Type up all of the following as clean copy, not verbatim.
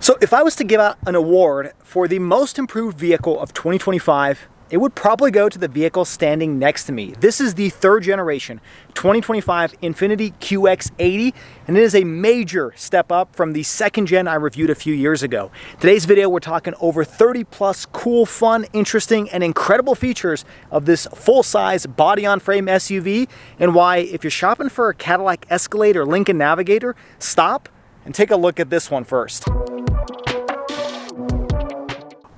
So if I was to give out an award for the most improved vehicle of 2025, it would probably go to the vehicle standing next to me. This is the third generation 2025 Infiniti QX80, and it is a major step up from the second gen I reviewed a few years ago. Today's video, we're talking over 30 plus cool, fun, interesting, and incredible features of this full-size body-on-frame SUV, and why, if you're shopping for a Cadillac Escalade or Lincoln Navigator, stop and take a look at this one first.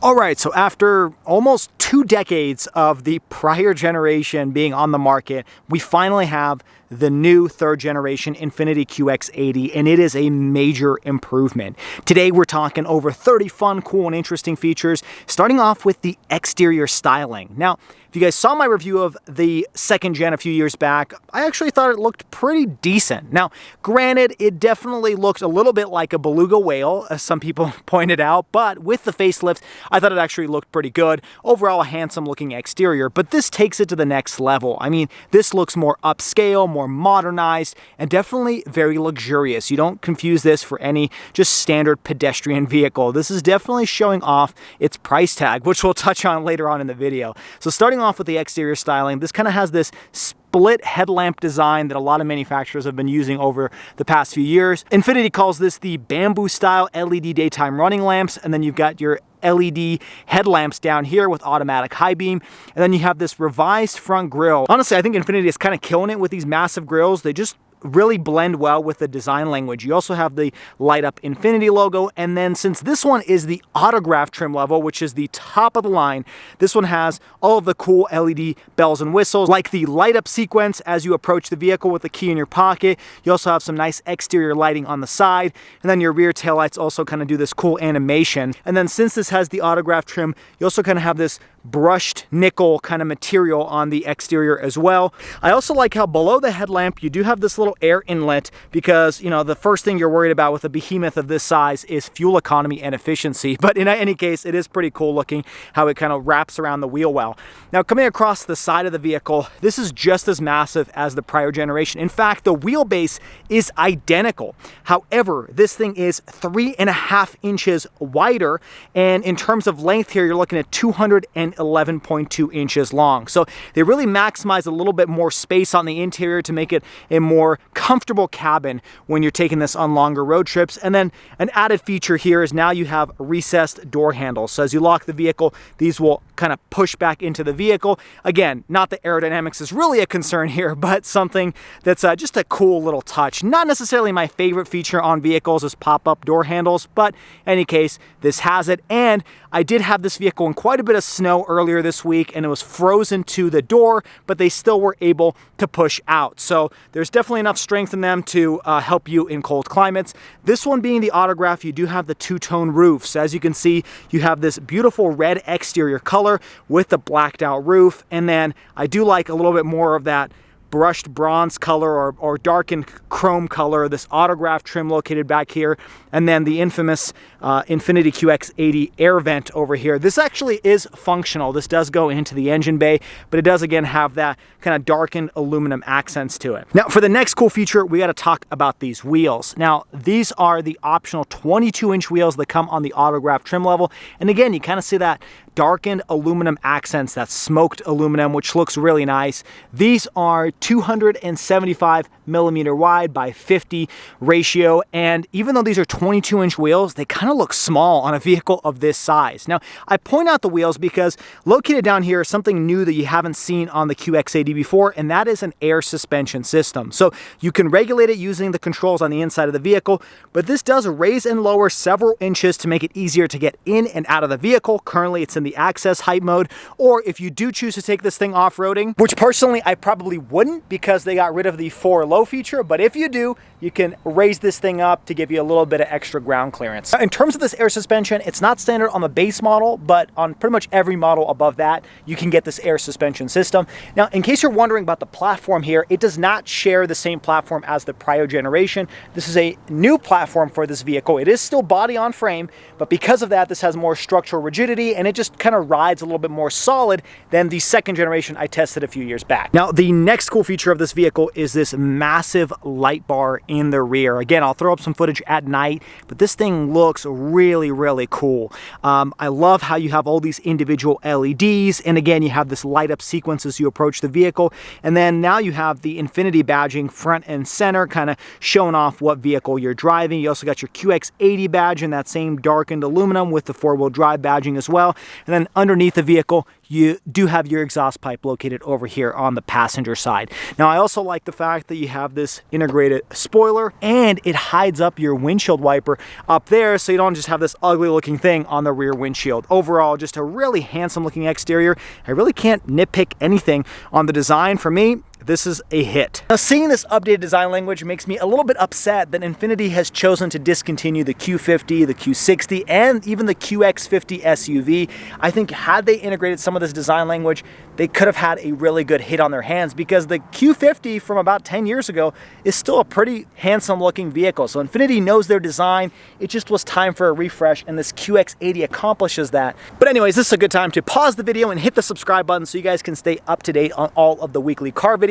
All right, so after almost 2 decades of the prior generation being on the market, we finally have the new third generation Infiniti QX80, and it is a major improvement. Today, we're talking over 30 fun, cool, and interesting features, starting off with the exterior styling. Now, if you guys saw my review of the second gen a few years back, I actually thought it looked pretty decent. Now, granted, it definitely looked a little bit like a beluga whale, as some people pointed out, but with the facelift, I thought it actually looked pretty good. Overall, a handsome looking exterior, but this takes it to the next level. I mean, this looks more upscale, more modernized, and definitely very luxurious. You don't confuse this for any just standard pedestrian vehicle. This is definitely showing off its price tag, which we'll touch on later on in the video. So starting off with the exterior styling, this kind of has this split headlamp design that a lot of manufacturers have been using over the past few years. Infiniti calls this the bamboo style LED daytime running lamps, and then you've got your LED headlamps down here with automatic high beam, and then you have this revised front grille. Honestly, I think Infiniti is kind of killing it with these massive grills. They just really blend well with the design language. You also have the light up Infiniti logo, and then since this one is the Autograph trim level, which is the top of the line, this one has all of the cool LED bells and whistles, like the light up sequence as you approach the vehicle with the key in your pocket. You also have some nice exterior lighting on the side, and then your rear taillights also kind of do this cool animation. And then since this has the Autograph trim, you also kind of have this brushed nickel kind of material on the exterior as well. I also like how below the headlamp you do have this little air inlet, because you know the first thing you're worried about with a behemoth of this size is fuel economy and efficiency, but in any case it is pretty cool looking how it kind of wraps around the wheel well. Now, coming across the side of the vehicle, this is just as massive as the prior generation. In fact, the wheelbase is identical. However, this thing is 3.5 inches wider, and in terms of length here, you're looking at 211.2 inches long. So they really maximize a little bit more space on the interior to make it a more comfortable cabin when you're taking this on longer road trips. And then an added feature here is now you have recessed door handles. So as you lock the vehicle, these will kind of push back into the vehicle. Again, not that aerodynamics is really a concern here, but something that's just a cool little touch. Not necessarily my favorite feature on vehicles is pop-up door handles, but in any case, this has it. And I did have this vehicle in quite a bit of snow earlier this week, and it was frozen to the door, but they still were able to push out. So there's definitely enough strength in them to help you in cold climates. This one being the Autograph, you do have the two-tone roof. So as you can see, you have this beautiful red exterior color with the blacked out roof, and then I do like a little bit more of that brushed bronze color or darkened chrome color, this Autograph trim located back here, and then the infamous Infiniti QX80 air vent over here. This actually is functional. This does go into the engine bay, but it does again have that kind of darkened aluminum accents to it. Now, for the next cool feature, we got to talk about these wheels. Now, these are the optional 22-inch wheels that come on the Autograph trim level, and again, you kind of see that darkened aluminum accents, that smoked aluminum, which looks really nice. These are 275 millimeter wide by 50 ratio, and even though these are 22-inch wheels, they kind of look small on a vehicle of this size. Now, I point out the wheels because located down here is something new that you haven't seen on the QX80 before, and that is an air suspension system. So you can regulate it using the controls on the inside of the vehicle, but this does raise and lower several inches to make it easier to get in and out of the vehicle. Currently, it's in the access height mode, or if you do choose to take this thing off-roading, which personally I probably wouldn't because they got rid of the 4 low feature, but if you do, you can raise this thing up to give you a little bit of extra ground clearance. In terms of this air suspension, it's not standard on the base model, but on pretty much every model above that, you can get this air suspension system. Now, in case you're wondering about the platform here, it does not share the same platform as the prior generation. This is a new platform for this vehicle. It is still body on frame, but because of that, this has more structural rigidity, and it just kind of rides a little bit more solid than the second generation I tested a few years back. Now, the next cool feature of this vehicle is this massive light bar in the rear. Again, I'll throw up some footage at night, but this thing looks really, really cool. I love how you have all these individual LEDs, and again, you have this light up sequence as you approach the vehicle, and then now you have the Infiniti badging front and center, kind of showing off what vehicle you're driving. You also got your QX80 badge in that same darkened aluminum with the four-wheel drive badging as well, and then underneath the vehicle, you do have your exhaust pipe located over here on the passenger side. Now, I also like the fact that you have this integrated spoiler, and it hides up your windshield wiper up there, so you don't just have this ugly looking thing on the rear windshield. Overall, just a really handsome looking exterior. I really can't nitpick anything on the design. For me, this is a hit. Now, seeing this updated design language makes me a little bit upset that Infiniti has chosen to discontinue the Q50, the Q60, and even the QX50 SUV. I think had they integrated some of this design language, they could have had a really good hit on their hands, because the Q50 from about 10 years ago is still a pretty handsome looking vehicle. So Infiniti knows their design. It just was time for a refresh, and this QX80 accomplishes that. But anyways, this is a good time to pause the video and hit the subscribe button so you guys can stay up to date on all of the weekly car videos.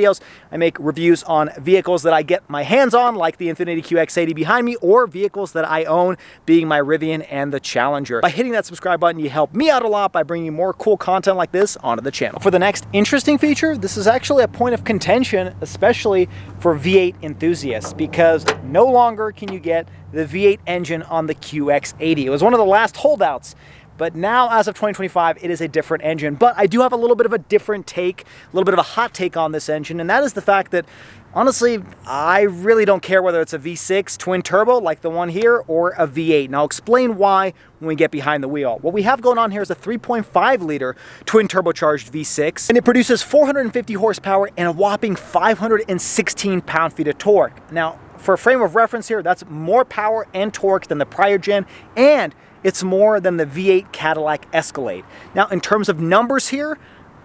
I make reviews on vehicles that I get my hands on, like the Infiniti QX80 behind me, or vehicles that I own, being my Rivian and the Challenger. By hitting that subscribe button, you help me out a lot by bringing more cool content like this onto the channel. For the next interesting feature, this is actually a point of contention, especially for V8 enthusiasts, because no longer can you get the V8 engine on the QX80. It was one of the last holdouts. But now, as of 2025, it is a different engine. But I do have a little bit of a different take, a little bit of a hot take on this engine, and that is the fact that, honestly, I really don't care whether it's a V6 twin turbo like the one here or a V8. And I'll explain why when we get behind the wheel. What we have going on here is a 3.5 liter twin turbocharged V6, and it produces 450 horsepower and a whopping 516 pound-feet of torque. Now, for a frame of reference here, that's more power and torque than the prior gen, and it's more than the V8 Cadillac Escalade. Now, in terms of numbers here,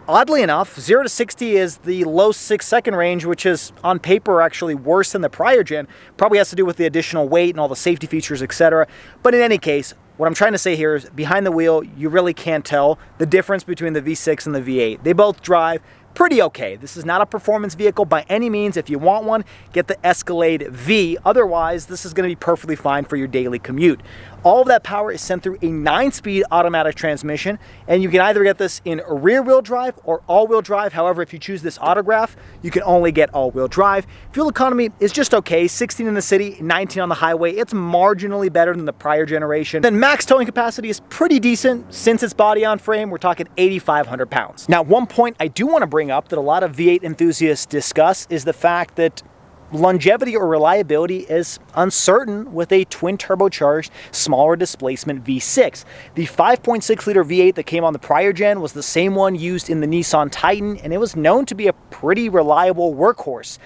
oddly enough, 0 to 60 is the low 6-second range, which is on paper actually worse than the prior gen. Probably has to do with the additional weight and all the safety features, etc. But in any case, what I'm trying to say here is behind the wheel, you really can't tell the difference between the V6 and the V8. They both drive pretty okay. This is not a performance vehicle by any means. If you want one, get the Escalade V. Otherwise, this is going to be perfectly fine for your daily commute. All of that power is sent through a 9-speed automatic transmission, and you can either get this in rear-wheel drive or all-wheel drive. However, if you choose this Autograph, you can only get all-wheel drive. Fuel economy is just okay, 16 in the city, 19 on the highway. It's marginally better than the prior generation. Then max towing capacity is pretty decent. Since it's body on frame, we're talking 8,500 pounds. Now, one point I do want to bring up that a lot of V8 enthusiasts discuss is the fact that longevity or reliability is uncertain with a twin turbocharged smaller displacement V6. The 5.6 liter V8 that came on the prior gen was the same one used in the Nissan Titan, and it was known to be a pretty reliable workhorse.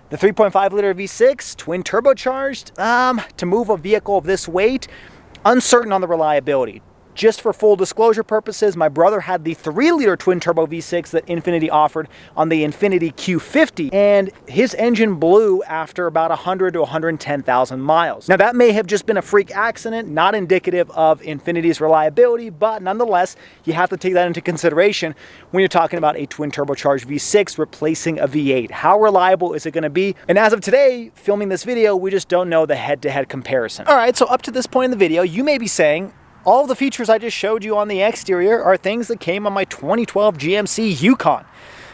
The 3.5 liter V6 twin turbocharged, to move a vehicle of this weight, uncertain on the reliability. Just for full disclosure purposes, my brother had the 3-liter twin-turbo V6 that Infiniti offered on the Infiniti Q50, and his engine blew after about 100 to 110,000 miles. Now, that may have just been a freak accident, not indicative of Infiniti's reliability, but nonetheless, you have to take that into consideration when you're talking about a twin-turbocharged V6 replacing a V8. How reliable is it going to be? And as of today, filming this video, we just don't know the head-to-head comparison. All right, so up to this point in the video, you may be saying, all of the features I just showed you on the exterior are things that came on my 2012 GMC Yukon.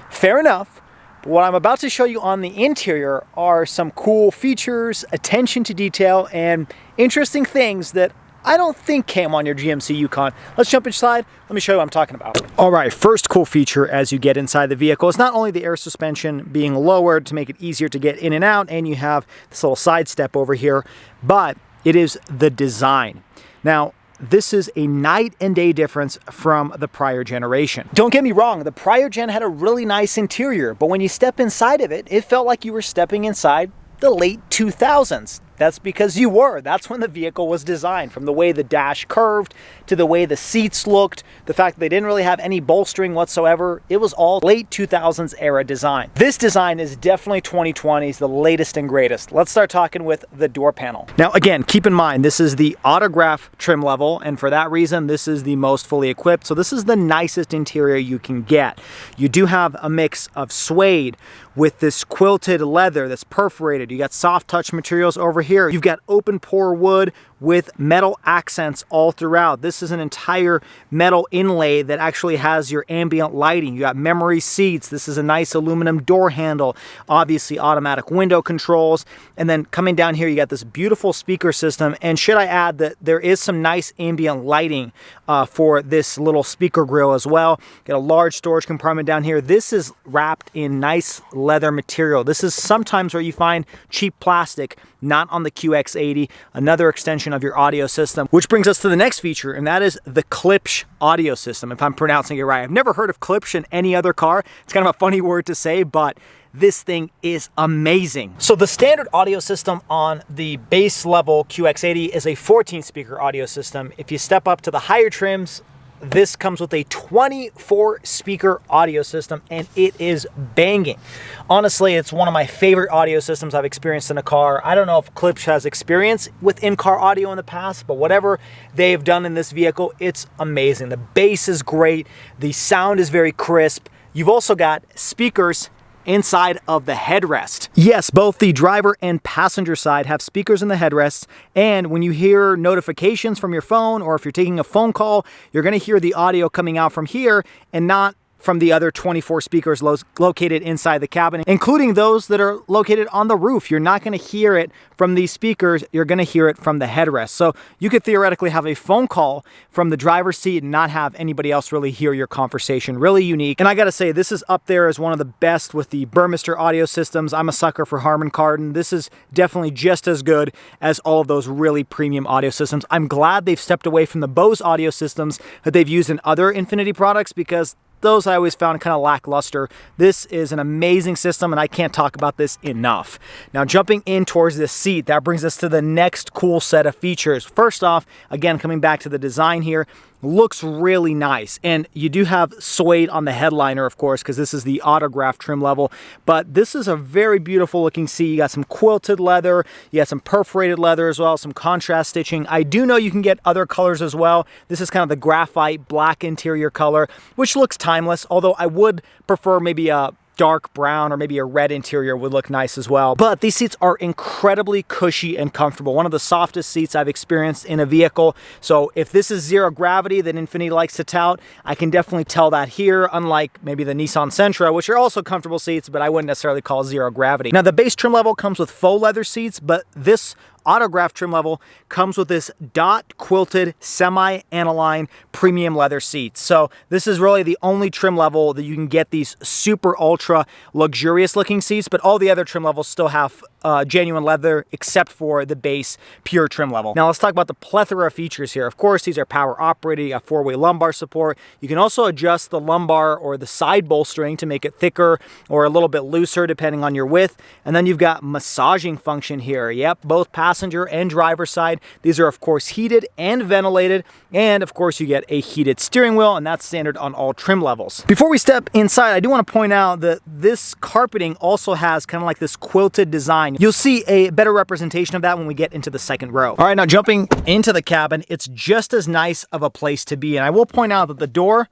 Fair enough, but what I'm about to show you on the interior are some cool features, attention to detail, and interesting things that I don't think came on your GMC Yukon. Let's jump inside. Let me show you what I'm talking about. All right, first cool feature as you get inside the vehicle is not only the air suspension being lowered to make it easier to get in and out, and you have this little side step over here, but it is the design. Now, this is a night and day difference from the prior generation. Don't get me wrong, the prior gen had a really nice interior, but when you step inside of it, it felt like you were stepping inside the late 2000s. That's because you were. That's when the vehicle was designed, from the way the dash curved to the way the seats looked, the fact that they didn't really have any bolstering whatsoever. It was all late 2000s era design. This design is definitely 2020s, the latest and greatest. Let's start talking with the door panel. Now again, keep in mind, this is the Autograph trim level, and for that reason, this is the most fully equipped. So this is the nicest interior you can get. You do have a mix of suede with this quilted leather that's perforated. You got soft touch materials over here. You've got open pore wood with metal accents all throughout. This is an entire metal inlay that actually has your ambient lighting. You got memory seats. This is a nice aluminum door handle, obviously automatic window controls. And then coming down here, you got this beautiful speaker system. And should I add that there is some nice ambient lighting for this little speaker grill as well. Got a large storage compartment down here. This is wrapped in nice leather material. This is sometimes where you find cheap plastic, not on the QX80, another extension of your audio system, which brings us to the next feature, and that is the Klipsch audio system, if I'm pronouncing it right. I've never heard of Klipsch in any other car. It's kind of a funny word to say, but this thing is amazing. So the standard audio system on the base level QX80 is a 14 speaker audio system. If you step up to the higher trims, this comes with a 24 speaker audio system, and it is banging. Honestly, it's one of my favorite audio systems I've experienced in a car. I don't know if Klipsch has experience with in-car audio in the past, but whatever they've done in this vehicle, it's amazing. The bass is great. The sound is very crisp. You've also got speakers inside of the headrest. Yes, both the driver and passenger side have speakers in the headrests, and when you hear notifications from your phone, or if you're taking a phone call, you're going to hear the audio coming out from here and not from the other 24 speakers located inside the cabin, including those that are located on the roof. You're not going to hear it from these speakers, you're going to hear it from the headrest. So you could theoretically have a phone call from the driver's seat and not have anybody else really hear your conversation. Really unique. And I got to say, this is up there as one of the best with the Burmester audio systems. I'm a sucker for Harman Kardon. This is definitely just as good as all of those really premium audio systems. I'm glad they've stepped away from the Bose audio systems that they've used in other Infiniti products, because those I always found kind of lackluster. This is an amazing system, and I can't talk about this enough. Now, jumping in towards this seat, that brings us to the next cool set of features. First off, again, coming back to the design here, looks really nice. And you do have suede on the headliner, of course, because this is the Autograph trim level. But this is a very beautiful looking seat. You got some quilted leather, you got some perforated leather as well, some contrast stitching. I do know you can get other colors as well. This is kind of the graphite black interior color, which looks timeless, although I would prefer maybe a dark brown or maybe a red interior would look nice as well. But these seats are incredibly cushy and comfortable. One of the softest seats I've experienced in a vehicle. So if this is zero gravity that Infiniti likes to tout, I can definitely tell that here, unlike maybe the Nissan Sentra, which are also comfortable seats, but I wouldn't necessarily call zero gravity. Now, the base trim level comes with faux leather seats, but this Autograph trim level comes with this dot quilted semi-aniline premium leather seats. So this is really the only trim level that you can get these super ultra luxurious looking seats, but all the other trim levels still have genuine leather except for the base pure trim level. Now let's talk about the plethora of features here. Of course, these are power operated. You got four-way lumbar support. You can also adjust the lumbar or the side bolstering to make it thicker or a little bit looser depending on your width. And then you've got massaging function here. Yep, both passenger and driver side. These are of course heated and ventilated, and of course you get a heated steering wheel, and that's standard on all trim levels. Before we step inside, I do want to point out that this carpeting also has kind of like this quilted design. You'll see a better representation of that when we get into the second row. All right, now jumping into the cabin, it's just as nice of a place to be. And I will point out that the door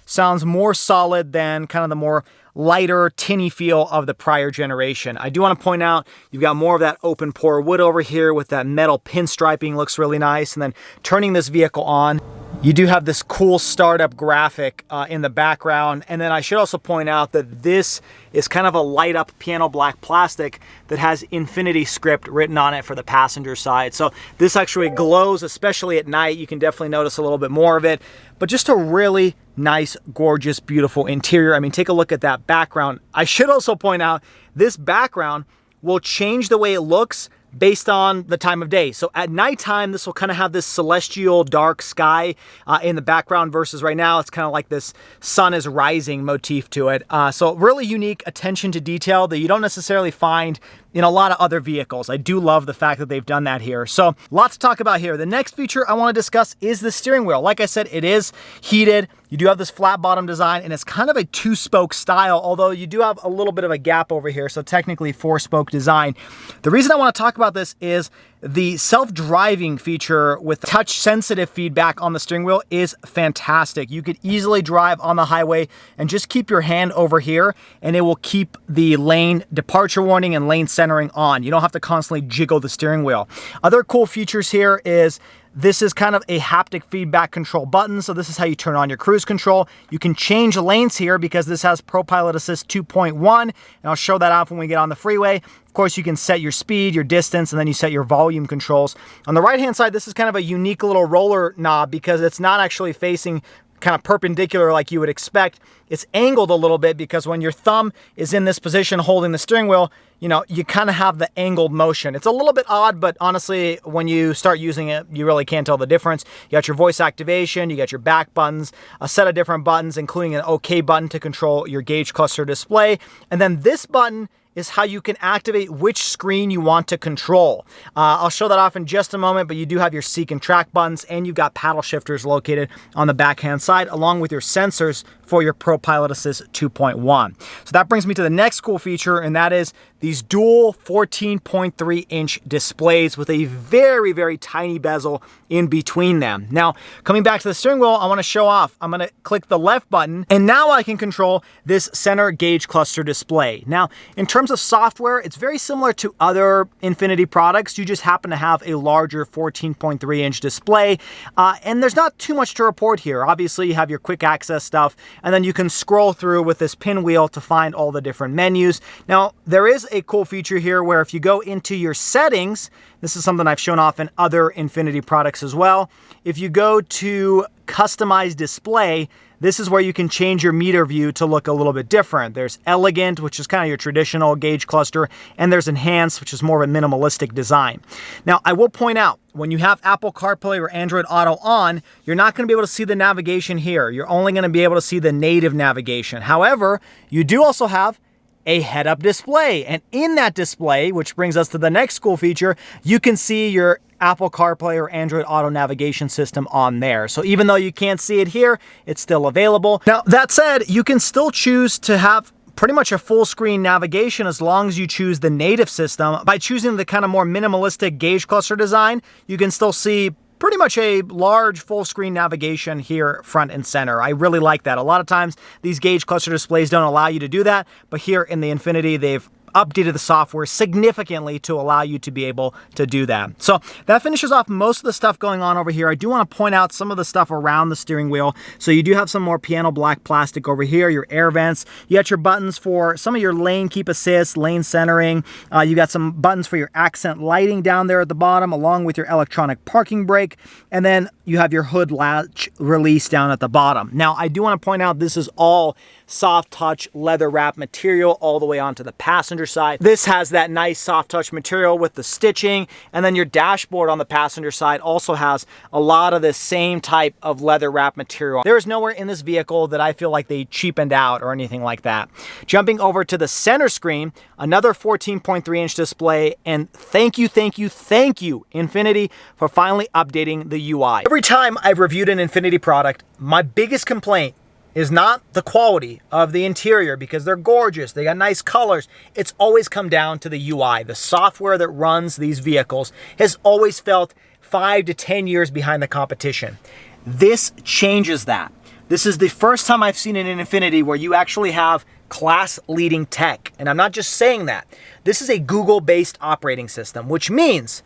sounds more solid than kind of the more lighter, tinny feel of the prior generation. I do want to point out you've got more of that open pore wood over here with that metal pinstriping, looks really nice. And then turning this vehicle on, you do have this cool startup graphic in the background. And then I should also point out that this is kind of a light up piano black plastic that has Infiniti script written on it for the passenger side. So this actually glows, especially at night. You can definitely notice a little bit more of it, but just a really nice, gorgeous, beautiful interior. I mean, take a look at that background. I should also point out this background will change the way it looks based on the time of day. So at nighttime, this will kind of have this celestial dark sky in the background versus right now, it's kind of like this sun is rising motif to it. So really unique attention to detail that you don't necessarily find in a lot of other vehicles. I do love the fact that they've done that here. So lots to talk about here. The next feature I want to discuss is the steering wheel. Like I said, it is heated. You do have this flat bottom design, and it's kind of a 2-spoke style, although you do have a little bit of a gap over here, so technically 4-spoke design. The reason I want to talk about this is the self-driving feature with touch-sensitive feedback on the steering wheel is fantastic. You could easily drive on the highway and just keep your hand over here, and it will keep the lane departure warning and lane centering on. You don't have to constantly jiggle the steering wheel. Other cool features here is this is kind of a haptic feedback control button. So this is how you turn on your cruise control. You can change lanes here because this has ProPILOT Assist 2.1, and I'll show that off when we get on the freeway. Of course, you can set your speed, your distance, and then you set your volume controls. On the right-hand side, this is kind of a unique little roller knob because it's not actually facing kind of perpendicular like you would expect. It's angled a little bit because when your thumb is in this position holding the steering wheel, you know, you kind of have the angled motion. It's a little bit odd, but honestly, when you start using it, you really can't tell the difference. You got your voice activation, you got your back buttons, a set of different buttons, including an OK button to control your gauge cluster display. And then this button is how you can activate which screen you want to control. I'll show that off in just a moment, but you do have your seek and track buttons, and you've got paddle shifters located on the backhand side, along with your sensors for your ProPILOT Assist 2.1. So that brings me to the next cool feature, and that is these dual 14.3-inch displays with a very, very tiny bezel in between them. Now, coming back to the steering wheel, I want to show off. I'm going to click the left button, and now I can control this center gauge cluster display. Now, in terms of software, it's very similar to other Infiniti products. You just happen to have a larger 14.3-inch display, and there's not too much to report here. Obviously, you have your quick access stuff, and then you can scroll through with this pinwheel to find all the different menus. Now, there is a cool feature here where if you go into your settings, this is something I've shown off in other Infiniti products as well. If you go to customize display, this is where you can change your meter view to look a little bit different. There's elegant, which is kind of your traditional gauge cluster, and there's enhanced, which is more of a minimalistic design. Now, I will point out, when you have Apple CarPlay or Android Auto on, you're not going to be able to see the navigation here. You're only going to be able to see the native navigation. However, you do also have a head-up display, and in that display, which brings us to the next cool feature, you can see your Apple CarPlay or Android Auto navigation system on there. So even though you can't see it here, it's still available. Now, that said, you can still choose to have pretty much a full screen navigation as long as you choose the native system. By choosing the kind of more minimalistic gauge cluster design, you can still see pretty much a large full screen navigation here front and center. I really like that. A lot of times these gauge cluster displays don't allow you to do that, but here in the Infiniti, they've updated the software significantly to allow you to be able to do that. So that finishes off most of the stuff going on over here. I do want to point out some of the stuff around the steering wheel. So you do have some more piano black plastic over here, your air vents. You got your buttons for some of your lane keep assist, lane centering. You got some buttons for your accent lighting down there at the bottom, along with your electronic parking brake. And then you have your hood latch release down at the bottom. Now, I do want to point out this is all soft touch leather wrap material all the way onto the passenger side. This has that nice soft touch material with the stitching, and then your dashboard on the passenger side also has a lot of the same type of leather wrap material. There is nowhere in this vehicle that I feel like they cheapened out or anything like that. Jumping over to the center screen, another 14.3-inch display, and thank you, Infiniti, for finally updating the UI. Every time I've reviewed an Infiniti product, my biggest complaint is not the quality of the interior, because they're gorgeous, they got nice colors. It's always come down to the UI. The software that runs these vehicles has always felt 5 to 10 years behind the competition. This changes that. This is the first time I've seen in an Infiniti where you actually have class-leading tech. And I'm not just saying that. This is a Google-based operating system, which means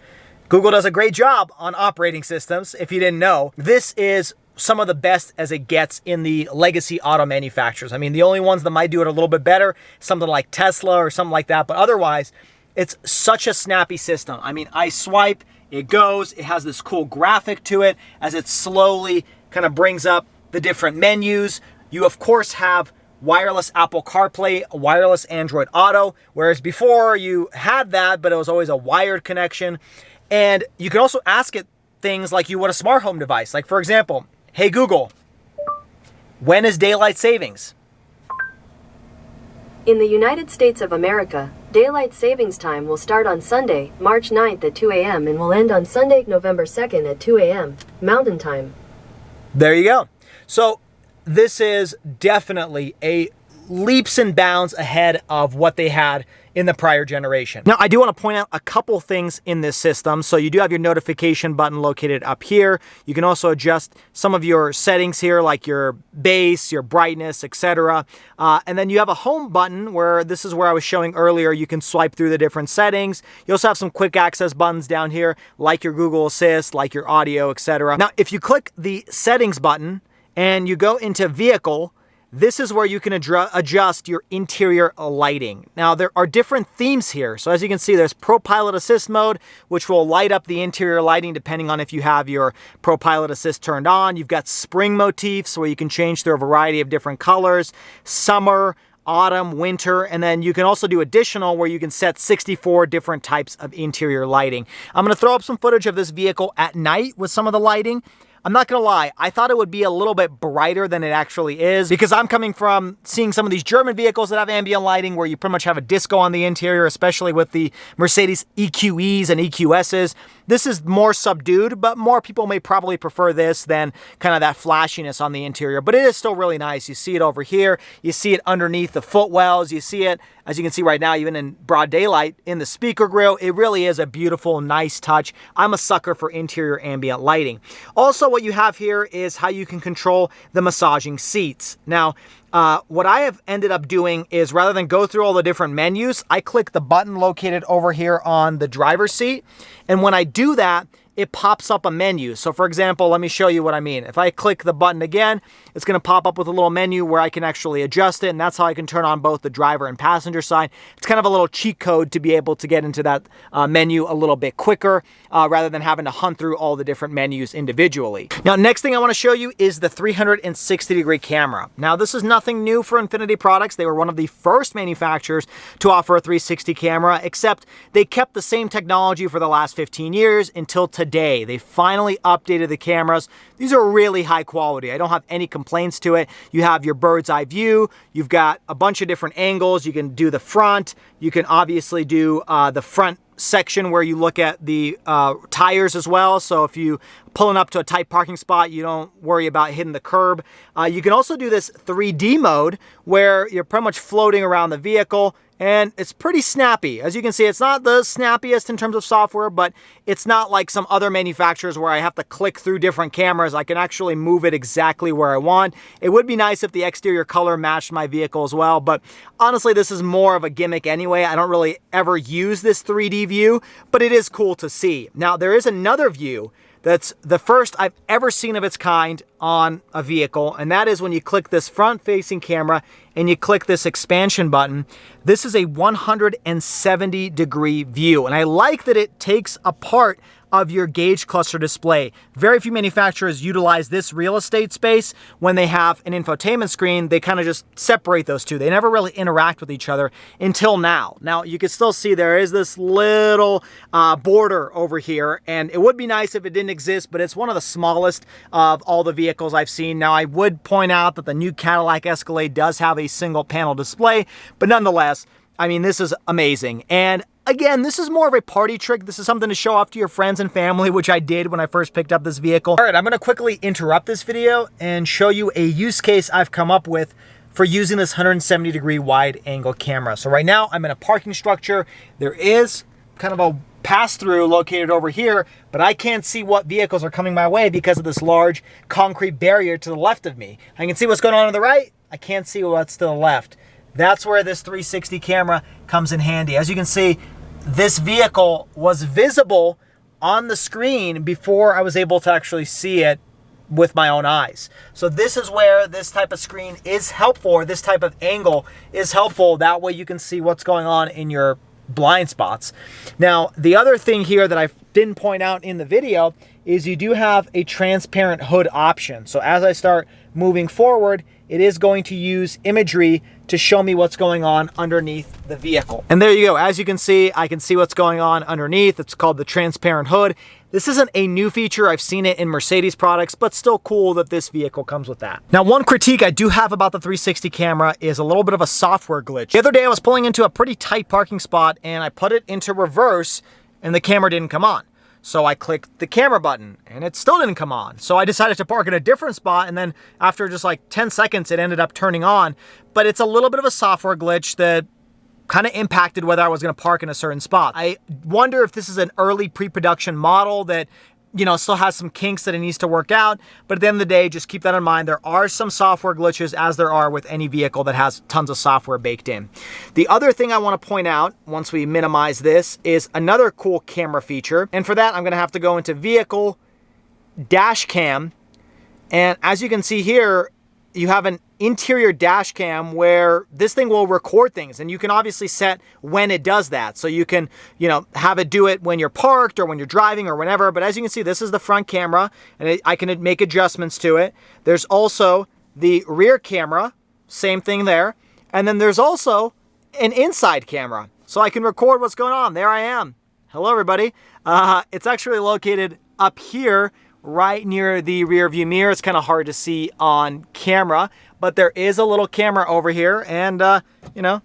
Google does a great job on operating systems. If you didn't know, this is some of the best as it gets in the legacy auto manufacturers. I mean, the only ones that might do it a little bit better, something like Tesla or something like that, but otherwise, it's such a snappy system. I mean, I swipe, it goes, it has this cool graphic to it as it slowly kind of brings up the different menus. You, of course, have wireless Apple CarPlay, wireless Android Auto, whereas before you had that, but it was always a wired connection. And you can also ask it things like you would a smart home device. Like, for example, hey Google, when is daylight savings? In the United States of America, daylight savings time will start on Sunday, March 9th at 2 a.m. and will end on Sunday, November 2nd at 2 a.m. Mountain Time. There you go. So this is definitely a leaps and bounds ahead of what they had in the prior generation. Now, I do want to point out a couple things in this system. So you do have your notification button located up here. You can also adjust some of your settings here, like your bass, your brightness, etc. And then you have a home button where this is where I was showing earlier. You can swipe through the different settings. You also have some quick access buttons down here, like your Google Assist, like your audio, etc. Now, if you click the settings button and you go into vehicle, this is where you can adjust your interior lighting. Now, there are different themes here. So as you can see, there's ProPILOT Assist mode, which will light up the interior lighting depending on if you have your ProPILOT Assist turned on. You've got spring motifs where you can change through a variety of different colors, summer, autumn, winter, and then you can also do additional where you can set 64 different types of interior lighting. I'm going to throw up some footage of this vehicle at night with some of the lighting. I'm not gonna lie, I thought it would be a little bit brighter than it actually is because I'm coming from seeing some of these German vehicles that have ambient lighting where you pretty much have a disco on the interior, especially with the Mercedes EQEs and EQSs. This is more subdued, but more people may probably prefer this than kind of that flashiness on the interior, but it is still really nice. You see it over here, you see it underneath the footwells, you see it, as you can see right now, even in broad daylight, in the speaker grille. It really is a beautiful, nice touch. I'm a sucker for interior ambient lighting. Also, what you have here is how you can control the massaging seats. Now, what I have ended up doing is rather than go through all the different menus, I click the button located over here on the driver's seat. And when I do that, it pops up a menu. So for example, let me show you what I mean. If I click the button again, it's gonna pop up with a little menu where I can actually adjust it, and that's how I can turn on both the driver and passenger side. It's kind of a little cheat code to be able to get into that menu a little bit quicker rather than having to hunt through all the different menus individually. Now, next thing I wanna show you is the 360-degree camera. Now, this is nothing new for Infiniti products. They were one of the first manufacturers to offer a 360 camera, except they kept the same technology for the last 15 years until today. They finally updated the cameras. These are really high quality. I don't have any complaints to it. You have your bird's eye view. You've got a bunch of different angles. You can do the front. You can obviously do the front section where you look at the tires as well. So if you pulling up to a tight parking spot, you don't worry about hitting the curb. You can also do this 3D mode where you're pretty much floating around the vehicle, and it's pretty snappy. As you can see, it's not the snappiest in terms of software, but it's not like some other manufacturers where I have to click through different cameras. I can actually move it exactly where I want. It would be nice if the exterior color matched my vehicle as well, but honestly, this is more of a gimmick anyway. I don't really ever use this 3D view, but it is cool to see. Now, there is another view that's the first I've ever seen of its kind on a vehicle, and that is when you click this front-facing camera and you click this expansion button. This is a 170-degree view, and I like that it takes a part of your gauge cluster display. Very few manufacturers utilize this real estate space. When they have an infotainment screen, they kind of just separate those two. They never really interact with each other until now. Now, you can still see there is this little border over here, and it would be nice if it didn't exist, but it's one of the smallest of all the vehicles I've seen. Now, I would point out that the new Cadillac Escalade does have a single panel display, but nonetheless, I mean, this is amazing. And again, this is more of a party trick. This is something to show off to your friends and family, which I did when I first picked up this vehicle. All right, I'm gonna quickly interrupt this video and show you a use case I've come up with for using this 170-degree wide angle camera. So right now I'm in a parking structure. There is kind of a pass-through located over here, but I can't see what vehicles are coming my way because of this large concrete barrier to the left of me. I can see what's going on to the right. I can't see what's to the left. That's where this 360 camera comes in handy. As you can see, this vehicle was visible on the screen before I was able to actually see it with my own eyes. So this is where this type of screen is helpful, or this type of angle is helpful. That way you can see what's going on in your blind spots. Now, the other thing here that I didn't point out in the video is you do have a transparent hood option. So as I start moving forward, it is going to use imagery to show me what's going on underneath the vehicle. And there you go. As you can see, I can see what's going on underneath. It's called the transparent hood. This isn't a new feature. I've seen it in Mercedes products, but still cool that this vehicle comes with that. Now, one critique I do have about the 360 camera is a little bit of a software glitch. The other day I was pulling into a pretty tight parking spot and I put it into reverse and the camera didn't come on. So I clicked the camera button and it still didn't come on. So I decided to park in a different spot, and then after just like 10 seconds, it ended up turning on. But it's a little bit of a software glitch that kind of impacted whether I was going to park in a certain spot. I wonder if this is an early pre-production model that, you know, still has some kinks that it needs to work out. But at the end of the day, just keep that in mind. There are some software glitches, as there are with any vehicle that has tons of software baked in. The other thing I want to point out, once we minimize this, is another cool camera feature. And for that, I'm going to have to go into Vehicle, Dash Cam. And as you can see here, you have an interior dash cam where this thing will record things, and you can obviously set when it does that. So you can, you know, have it do it when you're parked or when you're driving or whenever. But as you can see, this is the front camera, and I can make adjustments to it. There's also the rear camera, same thing there. And then there's also an inside camera. So I can record what's going on. There I am. Hello, everybody. It's actually located up here, right near the rear view mirror. It's kind of hard to see on camera, but there is a little camera over here, and you know,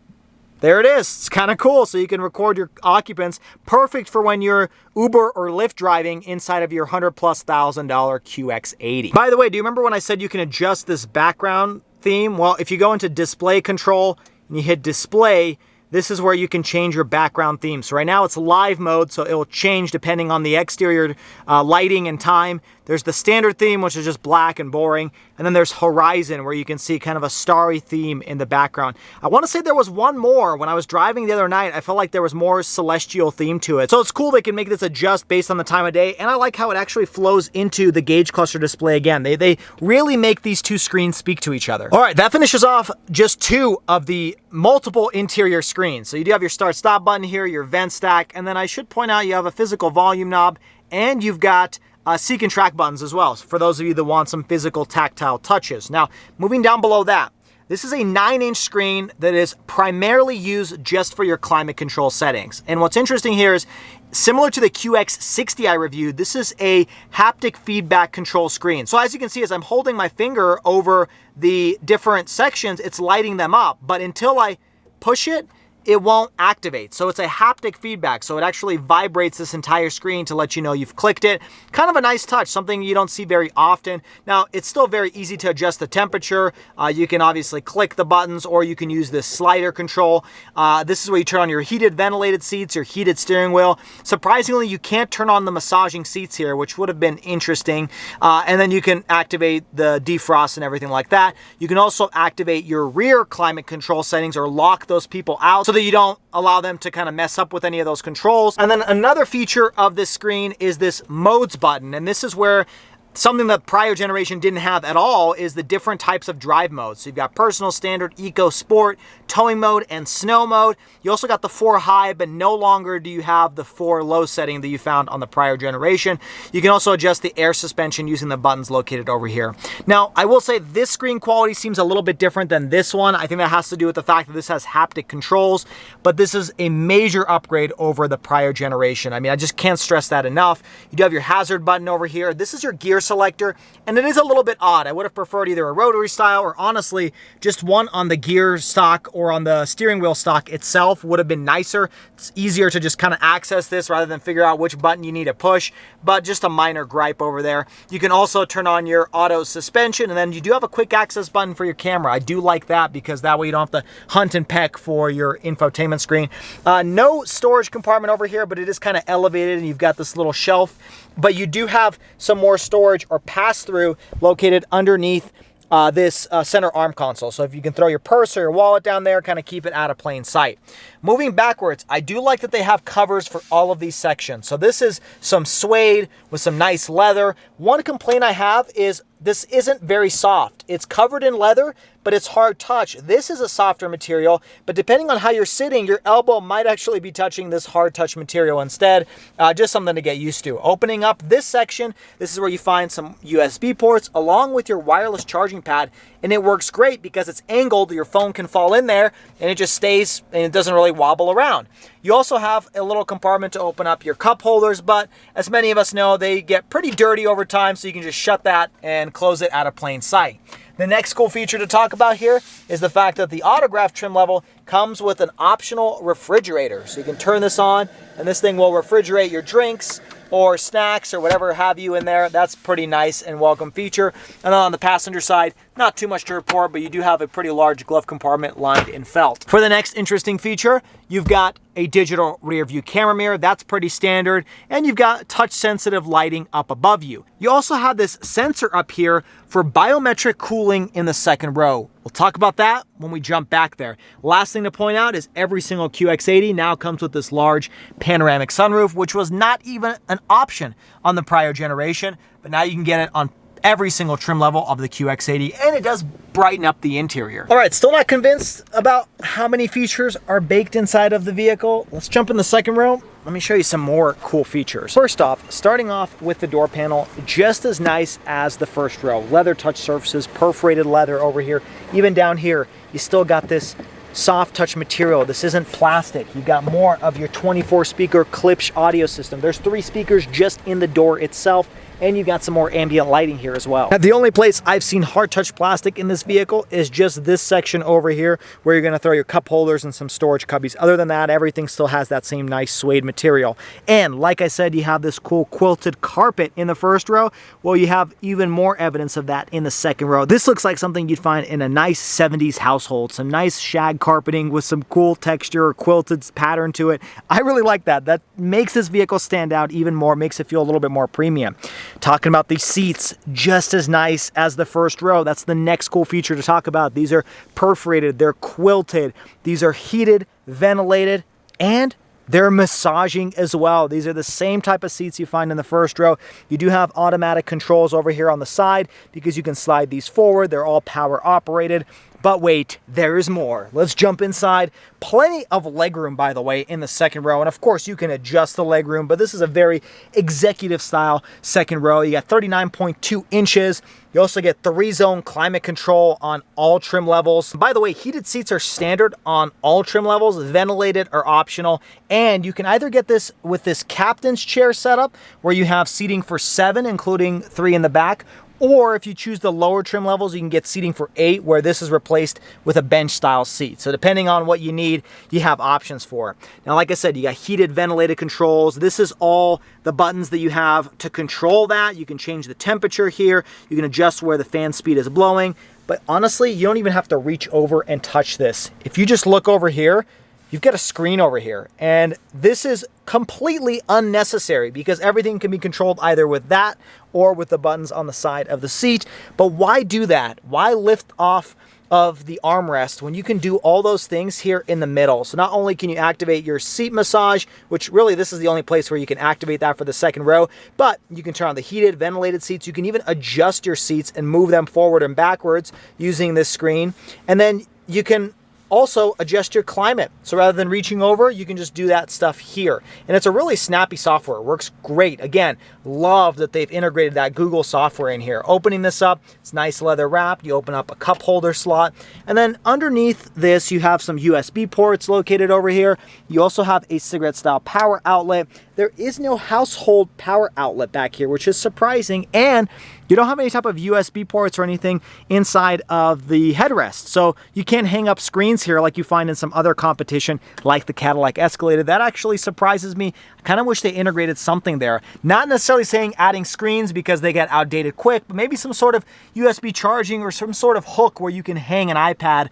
there it is. It's kind of cool. So you can record your occupants. Perfect for when you're Uber or Lyft driving inside of your $100,000+ QX80. By the way, do you remember when I said you can adjust this background theme? Well, if you go into display control and you hit display, this is where you can change your background theme. So right now it's live mode, so it will change depending on the exterior lighting and time. There's the standard theme, which is just black and boring. And then there's Horizon, where you can see kind of a starry theme in the background. I want to say there was one more. When I was driving the other night, I felt like there was more celestial theme to it. So it's cool they can make this adjust based on the time of day. And I like how it actually flows into the gauge cluster display again. They really make these two screens speak to each other. All right, that finishes off just two of the multiple interior screens. So you do have your start-stop button here, your vent stack, and then I should point out you have a physical volume knob, and you've got seek and track buttons as well, for those of you that want some physical tactile touches. Now, moving down below that, this is a 9-inch screen that is primarily used just for your climate control settings. And what's interesting here is, similar to the QX60 I reviewed, this is a haptic feedback control screen. So as you can see, as I'm holding my finger over the different sections, it's lighting them up. But until I push it, it won't activate. So it's a haptic feedback. So it actually vibrates this entire screen to let you know you've clicked it. Kind of a nice touch, something you don't see very often. Now, it's still very easy to adjust the temperature. You can obviously click the buttons, or you can use this slider control. This is where you turn on your heated ventilated seats, your heated steering wheel. Surprisingly, you can't turn on the massaging seats here, which would have been interesting. And then you can activate the defrost and everything like that. You can also activate your rear climate control settings, or lock those people out, so that you don't allow them to kind of mess up with any of those controls. And then another feature of this screen is this modes button. And this is where something that prior generation didn't have at all is the different types of drive modes. So you've got personal, standard, eco, sport, towing mode, and snow mode. You also got the 4 high, but no longer do you have the 4 low setting that you found on the prior generation. You can also adjust the air suspension using the buttons located over here. Now, I will say this screen quality seems a little bit different than this one. I think that has to do with the fact that this has haptic controls, but this is a major upgrade over the prior generation. I mean, I just can't stress that enough. You do have your hazard button over here. This is your gear selector, and it is a little bit odd. I would have preferred either a rotary style, or honestly just one on the gear stock or on the steering wheel stock itself would have been nicer. It's easier to just kind of access this rather than figure out which button you need to push, but just a minor gripe over there. You can also turn on your auto suspension, and then you do have a quick access button for your camera. I do like that, because that way you don't have to hunt and peck for your infotainment screen. No storage compartment over here, but it is kind of elevated, and you've got this little shelf. But you do have some more storage or pass-through located underneath this center arm console. So if you can throw your purse or your wallet down there, kind of keep it out of plain sight. Moving backwards, I do like that they have covers for all of these sections. So this is some suede with some nice leather. One complaint I have is this isn't very soft. It's covered in leather, but it's hard touch. This is a softer material, but depending on how you're sitting, your elbow might actually be touching this hard touch material instead. Just something to get used to. Opening up this section, this is where you find some USB ports along with your wireless charging pad, and it works great because it's angled. Your phone can fall in there and it just stays and it doesn't really wobble around. You also have a little compartment to open up your cup holders, but as many of us know, they get pretty dirty over time, so you can just shut that and close it out of plain sight. The next cool feature to talk about here is the fact that the Autograph trim level comes with an optional refrigerator. So you can turn this on and this thing will refrigerate your drinks or snacks or whatever have you in there. That's pretty nice and welcome feature. And then on the passenger side, not too much to report, but you do have a pretty large glove compartment lined in felt. For the next interesting feature, you've got a digital rear view camera mirror. That's pretty standard. And you've got touch sensitive lighting up above you. You also have this sensor up here for biometric cooling in the second row. We'll talk about that when we jump back there. Last thing to point out is every single QX80 now comes with this large panoramic sunroof, which was not even an option on the prior generation, but now you can get it on every single trim level of the QX80, and it does brighten up the interior. All right, still not convinced about how many features are baked inside of the vehicle. Let's jump in the second row. Let me show you some more cool features. First off, starting off with the door panel, just as nice as the first row. Leather touch surfaces, perforated leather over here. Even down here, you still got this soft touch material. This isn't plastic. You've got more of your 24 speaker Klipsch audio system. There's 3 speakers just in the door itself, and you've got some more ambient lighting here as well. Now, the only place I've seen hard touch plastic in this vehicle is just this section over here where you're gonna throw your cup holders and some storage cubbies. Other than that, everything still has that same nice suede material. And like I said, you have this cool quilted carpet in the first row. Well, you have even more evidence of that in the second row. This looks like something you'd find in a nice 70s household. Some nice shag carpeting with some cool texture or quilted pattern to it. I really like that. That makes this vehicle stand out even more, makes it feel a little bit more premium. Talking about these seats, just as nice as the first row. That's the next cool feature to talk about. These are perforated, they're quilted, these are heated, ventilated, and they're massaging as well. These are the same type of seats you find in the first row. You do have automatic controls over here on the side because you can slide these forward. They're all power operated. But wait, there is more. Let's jump inside. Plenty of legroom, by the way, in the second row. And of course, you can adjust the legroom, but this is a very executive style second row. You got 39.2 inches. You also get 3-zone climate control on all trim levels. By the way, heated seats are standard on all trim levels. Ventilated are optional. And you can either get this with this captain's chair setup, where you have seating for 7, including 3 in the back, or if you choose the lower trim levels, you can get seating for 8, where this is replaced with a bench style seat. So depending on what you need, you have options for. Now, like I said, you got heated ventilated controls. This is all the buttons that you have to control that. You can change the temperature here. You can adjust where the fan speed is blowing. But honestly, you don't even have to reach over and touch this. If you just look over here, you've got a screen over here, and this is completely unnecessary because everything can be controlled either with that or with the buttons on the side of the seat. But why do that? Why lift off of the armrest when you can do all those things here in the middle? So not only can you activate your seat massage, which really this is the only place where you can activate that for the second row, but you can turn on the heated, ventilated seats. You can even adjust your seats and move them forward and backwards using this screen. And then you can also adjust your climate. So rather than reaching over, you can just do that stuff here. And it's a really snappy software. It works great. Again, love that they've integrated that Google software in here. Opening this up, it's nice leather wrapped. You open up a cup holder slot. And then underneath this, you have some USB ports located over here. You also have a cigarette style power outlet. There is no household power outlet back here, which is surprising. And you don't have any type of USB ports or anything inside of the headrest. So you can't hang up screens here like you find in some other competition like the Cadillac Escalade. That actually surprises me. I kind of wish they integrated something there. Not necessarily saying adding screens because they get outdated quick, but maybe some sort of USB charging or some sort of hook where you can hang an iPad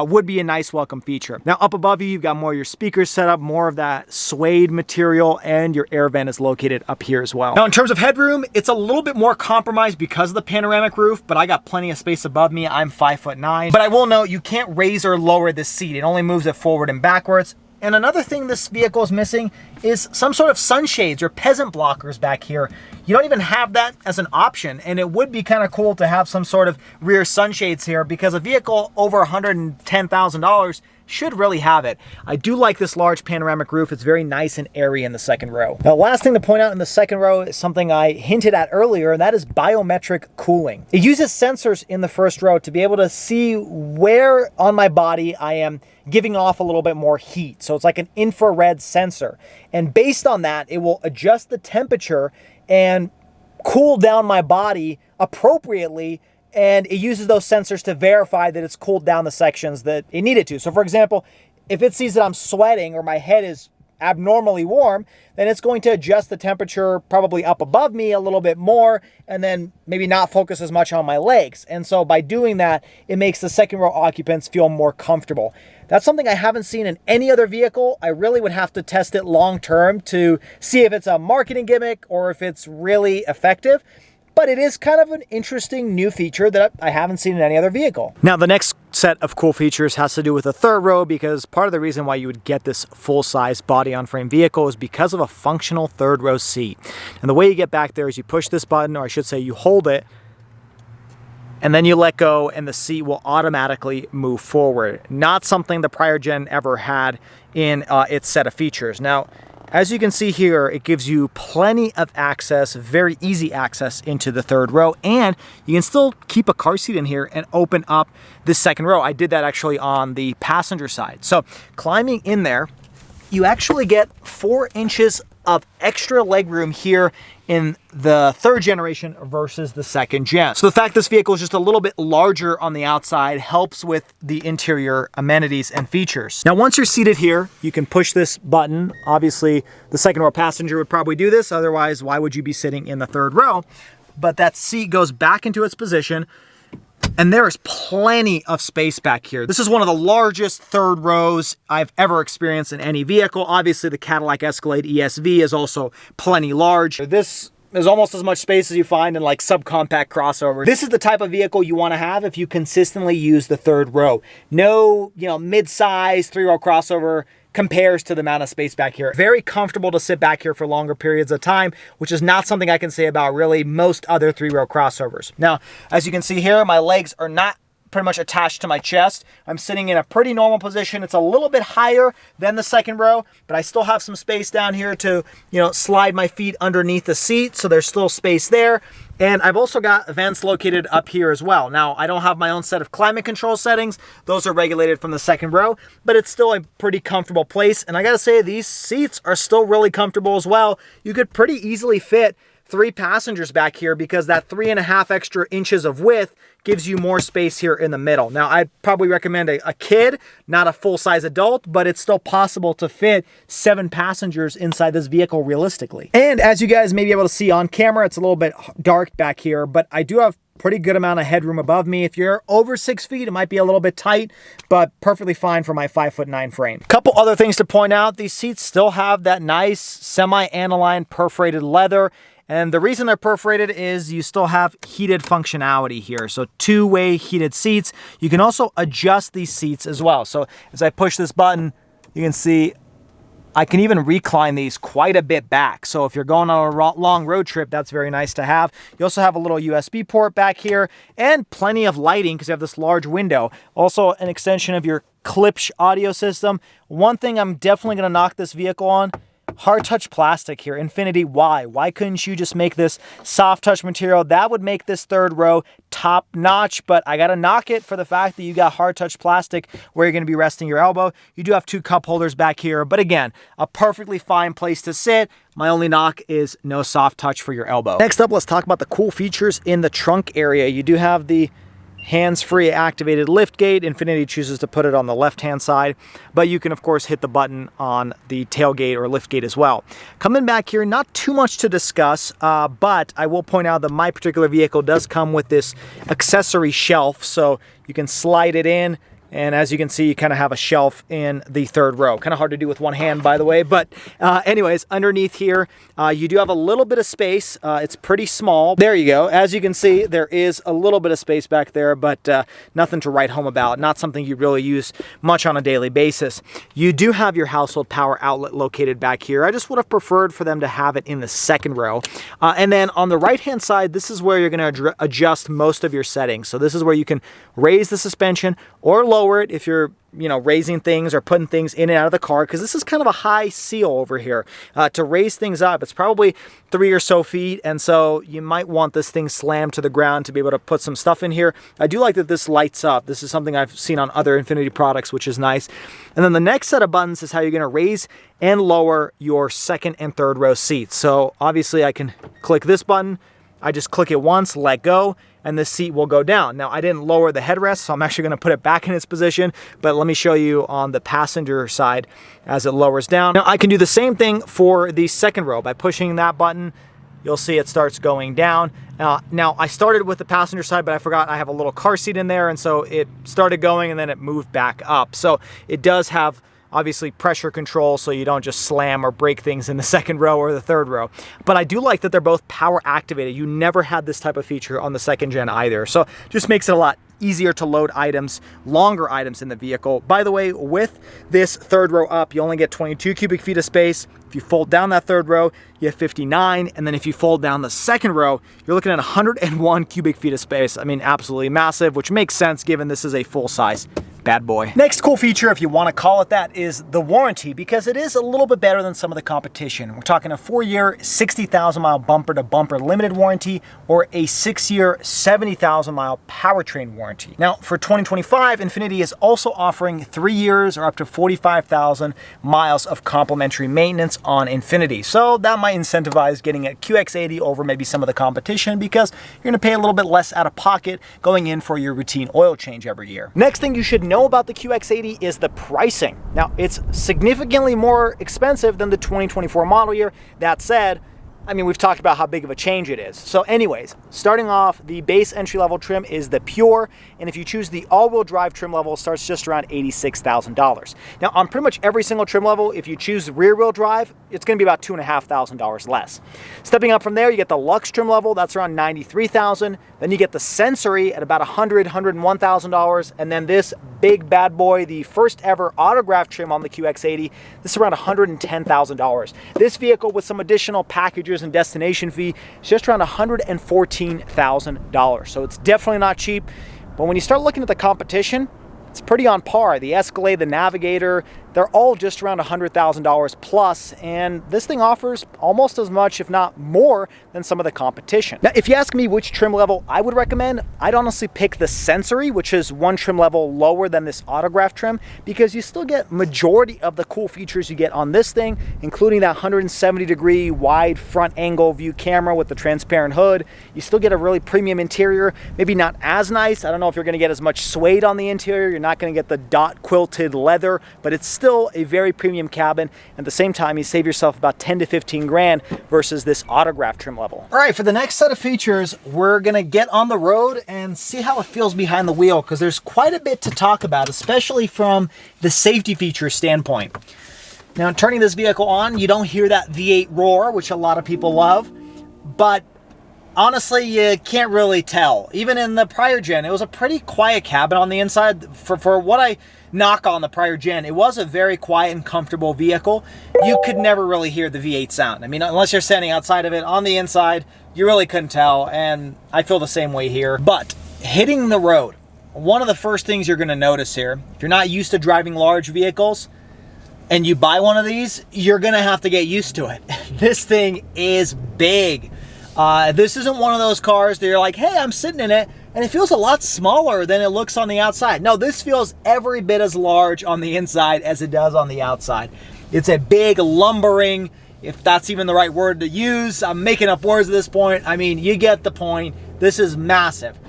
would be a nice welcome feature. Now up above you, you've got more of your speakers set up, more of that suede material, and your air vent is located up here as well. Now in terms of headroom, it's a little bit more compromised because of the panoramic roof, but I got plenty of space above me. I'm 5'9", but I will note you can't raise or lower this seat. It only moves it forward and backwards. And another thing this vehicle is missing is some sort of sunshades or peasant blockers back here. You don't even have that as an option, and it would be kind of cool to have some sort of rear sunshades here because a vehicle over $110,000 should really have it. I do like this large panoramic roof. It's very nice and airy in the second row. Now, last thing to point out in the second row is something I hinted at earlier, and that is biometric cooling. It uses sensors in the first row to be able to see where on my body I am giving off a little bit more heat. So it's like an infrared sensor. And based on that, it will adjust the temperature and cool down my body appropriately, and it uses those sensors to verify that it's cooled down the sections that it needed to. So for example, if it sees that I'm sweating or my head is abnormally warm, then it's going to adjust the temperature probably up above me a little bit more, and then maybe not focus as much on my legs. And so by doing that, it makes the second row occupants feel more comfortable. That's something I haven't seen in any other vehicle. I really would have to test it long term to see if it's a marketing gimmick or if it's really effective. But it is kind of an interesting new feature that I haven't seen in any other vehicle. Now, the next set of cool features has to do with the third row, because part of the reason why you would get this full-size body-on-frame vehicle is because of a functional third row seat. And the way you get back there is you push this button, or I should say you hold it, and then you let go and the seat will automatically move forward. Not something the prior gen ever had in its set of features. Now, as you can see here, it gives you plenty of access, very easy access into the third row, and you can still keep a car seat in here and open up this second row. I did that actually on the passenger side. So climbing in there, you actually get 4 inches of extra legroom here in the third generation versus the second gen. So the fact this vehicle is just a little bit larger on the outside helps with the interior amenities and features. Now, once you're seated here, you can push this button. Obviously, the second row passenger would probably do this. Otherwise, why would you be sitting in the third row? But that seat goes back into its position, and there is plenty of space back here. This is one of the largest third rows I've ever experienced in any vehicle. Obviously, the Cadillac Escalade ESV is also plenty large. This is almost as much space as you find in like subcompact crossovers. This is the type of vehicle you want to have if you consistently use the third row. No, mid-size 3-row crossover compares to the amount of space back here. Very comfortable to sit back here for longer periods of time, which is not something I can say about really most other 3-row crossovers. Now, as you can see here, my legs are not pretty much attached to my chest. I'm sitting in a pretty normal position. It's a little bit higher than the second row, but I still have some space down here to, slide my feet underneath the seat, so there's still space there. And I've also got vents located up here as well. Now, I don't have my own set of climate control settings. Those are regulated from the second row, but it's still a pretty comfortable place. And I gotta say, these seats are still really comfortable as well. You could pretty easily fit 3 passengers back here because that 3.5 extra inches of width gives you more space here in the middle. Now, I'd probably recommend a kid, not a full-size adult, but it's still possible to fit 7 passengers inside this vehicle realistically. And as you guys may be able to see on camera, it's a little bit dark back here, but I do have pretty good amount of headroom above me. If you're over 6 feet, it might be a little bit tight, but perfectly fine for my 5'9" frame. Couple other things to point out. These seats still have that nice semi-aniline perforated leather. And the reason they're perforated is you still have heated functionality here. So 2-way heated seats. You can also adjust these seats as well. So as I push this button, you can see I can even recline these quite a bit back. So if you're going on a long road trip, that's very nice to have. You also have a little USB port back here and plenty of lighting because you have this large window. Also an extension of your Klipsch audio system. One thing I'm definitely going to knock this vehicle on: hard touch plastic here. Infiniti, why? Why couldn't you just make this soft touch material? That would make this third row top notch, but I gotta knock it for the fact that you got hard touch plastic where you're gonna be resting your elbow. You do have 2 cup holders back here, but again, a perfectly fine place to sit. My only knock is no soft touch for your elbow. Next up, let's talk about the cool features in the trunk area. You do have the hands-free activated lift gate. Infiniti chooses to put it on the left-hand side, but you can of course hit the button on the tailgate or lift gate as well. Coming back here, not too much to discuss, but I will point out that my particular vehicle does come with this accessory shelf, so you can slide it in, And as you can see, you kind of have a shelf in the third row. Kind of hard to do with one hand, by the way. But anyways, underneath here, you do have a little bit of space. It's pretty small. There you go. As you can see, there is a little bit of space back there, but nothing to write home about. Not something you really use much on a daily basis. You do have your household power outlet located back here. I just would have preferred for them to have it in the second row. And then on the right-hand side, this is where you're going to adjust most of your settings. So this is where you can raise the suspension or lower it if you're raising things or putting things in and out of the car, because this is kind of a high seal over here. To raise things up, it's probably 3 or so feet, and so you might want this thing slammed to the ground to be able to put some stuff in here. I do like that this lights up. This is something I've seen on other Infiniti products, which is nice. And then the next set of buttons is how you're going to raise and lower your second and third row seats. So obviously I can click this button. I just click it once, let go, and the seat will go down. Now, I didn't lower the headrest, so I'm actually going to put it back in its position, but let me show you on the passenger side as it lowers down. Now, I can do the same thing for the second row. By pushing that button, you'll see it starts going down. Now, I started with the passenger side, but I forgot I have a little car seat in there, and so it started going, and then it moved back up. So it does have obviously pressure control, so you don't just slam or break things in the second row or the third row. But I do like that they're both power activated. You never had this type of feature on the second gen either. So just makes it a lot easier to load items, longer items in the vehicle. By the way, with this third row up, you only get 22 cubic feet of space. If you fold down that third row, you have 59. And then if you fold down the second row, you're looking at 101 cubic feet of space. I mean, absolutely massive, which makes sense given this is a full-size bad boy. Next cool feature, if you want to call it that, is the warranty, because it is a little bit better than some of the competition. We're talking a 4-year, 60,000-mile bumper-to-bumper limited warranty, or a 6-year, 70,000-mile powertrain warranty. Now, for 2025, Infiniti is also offering 3 years or up to 45,000 miles of complimentary maintenance on Infiniti. So that might incentivize getting a QX80 over maybe some of the competition, because you're going to pay a little bit less out of pocket going in for your routine oil change every year. Next thing you should know about the QX80 is the pricing. Now, it's significantly more expensive than the 2024 model year. That said, I mean, we've talked about how big of a change it is. So anyways, starting off, the base entry-level trim is the Pure, and if you choose the all-wheel drive trim level, it starts just around $86,000. Now, on pretty much every single trim level, if you choose rear-wheel drive, it's going to be about $2,500 less. Stepping up from there, you get the Luxe trim level, that's around $93,000. Then you get the Sensory at about $101,000, and then this big bad boy, the first ever Autograph trim on the QX80, this is around $110,000. This vehicle with some additional packages and destination fee is just around $114,000. So it's definitely not cheap, but when you start looking at the competition, it's pretty on par. The Escalade, the Navigator, they're all just around $100,000 plus, and this thing offers almost as much, if not more, than some of the competition. Now, if you ask me which trim level I would recommend, I'd honestly pick the Sensory, which is one trim level lower than this Autograph trim, because you still get majority of the cool features you get on this thing, including that 170-degree wide front angle view camera with the transparent hood. You still get a really premium interior, maybe not as nice. I don't know if you're gonna get as much suede on the interior. You're not gonna get the dot quilted leather, but it's still a very premium cabin. At the same time, you save yourself about 10 to 15 grand versus this Autograph trim level. All right, for the next set of features, we're gonna get on the road and see how it feels behind the wheel, because there's quite a bit to talk about, especially from the safety feature standpoint. Now, turning this vehicle on, you don't hear that V8 roar, which a lot of people love, but honestly, you can't really tell. Even in the prior gen, it was a pretty quiet cabin on the inside. For what I knock on the prior gen, it was a very quiet and comfortable vehicle. You could never really hear the V8 sound. I mean, unless you're standing outside of it, on the inside, you really couldn't tell, and I feel the same way here. But hitting the road, one of the first things you're gonna notice here, if you're not used to driving large vehicles, and you buy one of these, you're gonna have to get used to it. This thing is big. This isn't one of those cars that you're like, hey, I'm sitting in it, and it feels a lot smaller than it looks on the outside. No, this feels every bit as large on the inside as it does on the outside. It's a big, lumbering, if that's even the right word to use. I'm making up words at this point. I mean, you get the point. This is massive.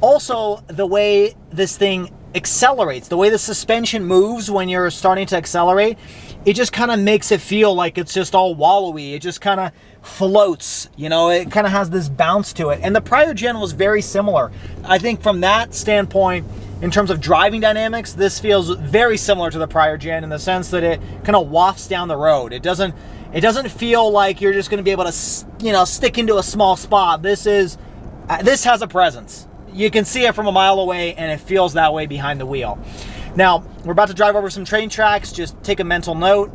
Also, the way this thing accelerates, the way the suspension moves when you're starting to accelerate, it just kind of makes it feel like it's just all wallowy. It just kind of floats, you know, it kind of has this bounce to it. And the prior gen was very similar. I think from that standpoint, in terms of driving dynamics, this feels very similar to the prior gen in the sense that it kind of wafts down the road. It doesn't feel like you're just going to be able to, you know, stick into a small spot. This has a presence. You can see it from a mile away, and it feels that way behind the wheel. Now, we're about to drive over some train tracks. Just take a mental note.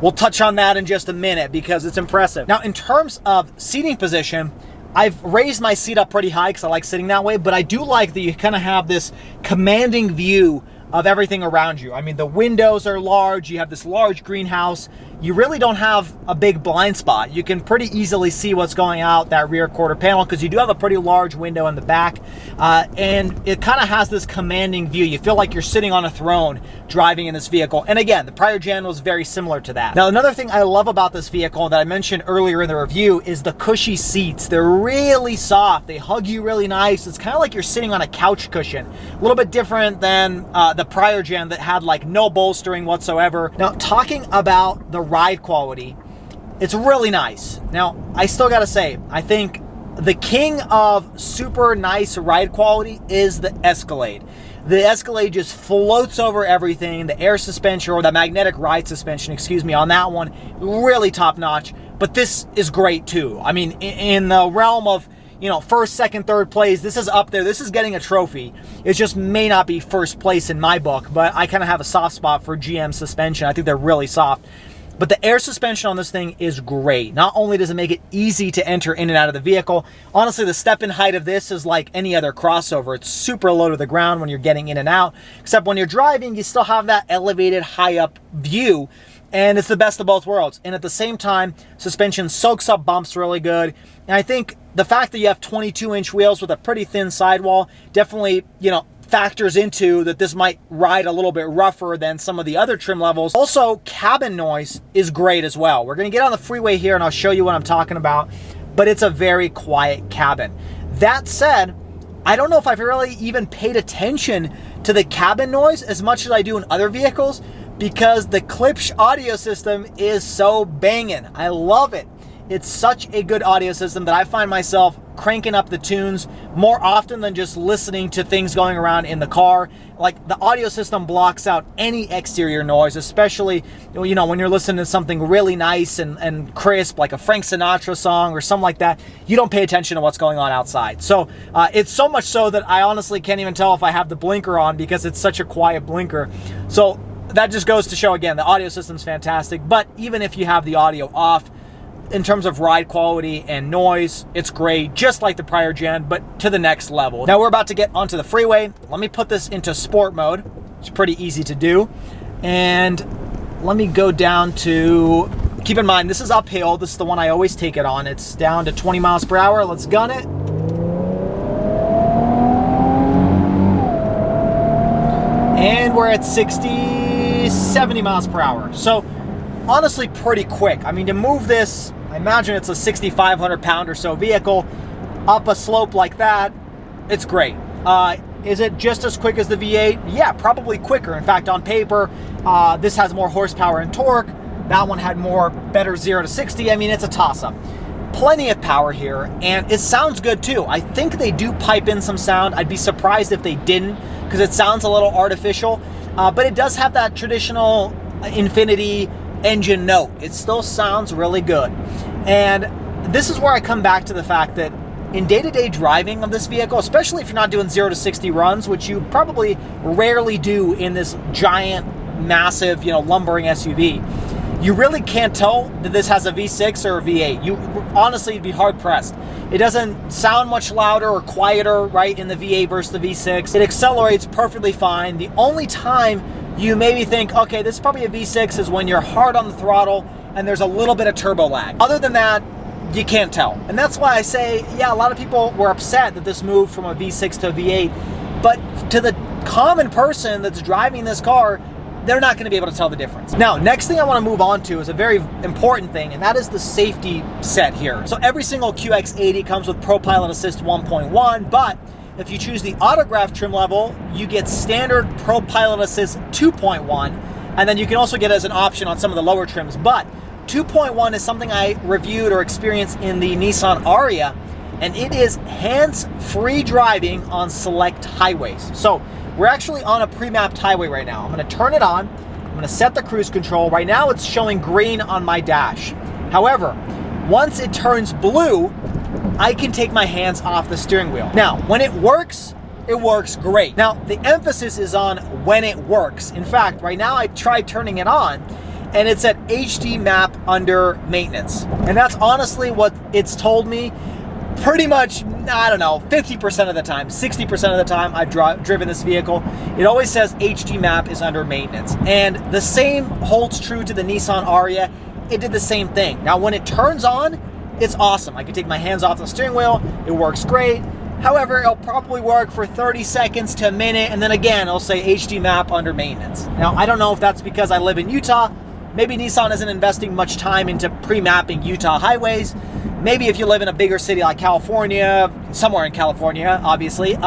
We'll touch on that in just a minute because it's impressive. Now, in terms of seating position, I've raised my seat up pretty high because I like sitting that way, but I do like that you kind of have this commanding view of everything around you. I mean, the windows are large, you have this large greenhouse, you really don't have a big blind spot. You can pretty easily see what's going out that rear quarter panel because you do have a pretty large window in the back, and it kind of has this commanding view. You feel like you're sitting on a throne driving in this vehicle. And again, the prior gen was very similar to that. Now, another thing I love about this vehicle that I mentioned earlier in the review is the cushy seats. They're really soft. They hug you really nice. It's kind of like you're sitting on a couch cushion. A little bit different than the prior gen that had like no bolstering whatsoever. Now, talking about the ride quality, it's really nice. Now, I still gotta say, I think the king of super nice ride quality is the Escalade. The Escalade just floats over everything. The air suspension, or the magnetic ride suspension, excuse me, on that one, really top notch. But this is great too. I mean, in the realm of, you know, first, second, third place, this is up there. This is getting a trophy. It just may not be first place in my book, but I kind of have a soft spot for GM suspension. I think they're really soft. But the air suspension on this thing is great. Not only does it make it easy to enter in and out of the vehicle, honestly, the step-in height of this is like any other crossover. It's super low to the ground when you're getting in and out, except when you're driving, you still have that elevated high-up view, and it's the best of both worlds. And at the same time, suspension soaks up bumps really good. And I think the fact that you have 22-inch wheels with a pretty thin sidewall definitely, you know, factors into that this might ride a little bit rougher than some of the other trim levels. Also, cabin noise is great as well. We're gonna get on the freeway here and I'll show you what I'm talking about, but it's a very quiet cabin. That said, I don't know if I've really even paid attention to the cabin noise as much as I do in other vehicles because the Klipsch audio system is so banging. I love it. It's such a good audio system that I find myself cranking up the tunes more often than just listening to things going around in the car. Like, the audio system blocks out any exterior noise, especially, you know, when you're listening to something really nice and crisp, like a Frank Sinatra song or something like that. You don't pay attention to what's going on outside. So it's so much so that I honestly can't even tell if I have the blinker on because it's such a quiet blinker. So that just goes to show, again, the audio system's fantastic. But even if you have the audio off, in terms of ride quality and noise, it's great, just like the prior gen, but to the next level. Now we're about to get onto the freeway. Let me put this into sport mode. It's pretty easy to do. And let me go down to, keep in mind, this is uphill. This is the one I always take it on. It's down to 20 miles per hour. Let's gun it. And we're at 60, 70 miles per hour. So honestly, pretty quick. I mean, to move this, I imagine it's a 6,500 pound or so vehicle up a slope like that, it's great. Is it just as quick as the V8? Yeah, probably quicker. In fact, on paper, this has more horsepower and torque. That one had better 0 to 60. I mean, it's a toss-up. Plenty of power here, and it sounds good too. I think they do pipe in some sound. I'd be surprised if they didn't, because it sounds a little artificial, but it does have that traditional Infiniti engine note. It still sounds really good. And this is where I come back to the fact that in day-to-day driving of this vehicle, especially if you're not doing 0 to 60 runs, which you probably rarely do in this giant, massive, you know, lumbering SUV, you really can't tell that this has a V6 or a V8. You honestly, you'd be hard-pressed. It doesn't sound much louder or quieter, right, in the V8 versus the V6. It accelerates perfectly fine. The only time you maybe think, okay, this is probably a V6 is when you're hard on the throttle and there's a little bit of turbo lag. Other than that, you can't tell. And that's why I say, yeah, a lot of people were upset that this moved from a V6 to a V8, but to the common person that's driving this car, they're not gonna be able to tell the difference. Now, next thing I wanna move on to is a very important thing, and that is the safety set here. So every single QX80 comes with ProPILOT Assist 1.1, but if you choose the Autograph trim level, you get standard ProPILOT Assist 2.1, and then you can also get it as an option on some of the lower trims. But 2.1 is something I reviewed or experienced in the Nissan Ariya, and it is hands-free driving on select highways. So we're actually on a pre-mapped highway right now. I'm gonna turn it on. I'm gonna set the cruise control. Right now it's showing green on my dash. However, once it turns blue, I can take my hands off the steering wheel. Now, when it works great. Now, the emphasis is on when it works. In fact, right now I tried turning it on and it's at HD map under maintenance. And that's honestly what it's told me pretty much, I don't know, 50% of the time, 60% of the time I've driven this vehicle. It always says HD map is under maintenance. And the same holds true to the Nissan Ariya. It did the same thing. Now, when it turns on, it's awesome. I can take my hands off the steering wheel. It works great. However, it'll probably work for 30 seconds to a minute, and then again, it'll say HD map under maintenance. Now, I don't know if that's because I live in Utah. Maybe Nissan isn't investing much time into pre-mapping Utah highways. Maybe if you live in a bigger city like California, somewhere in California, obviously,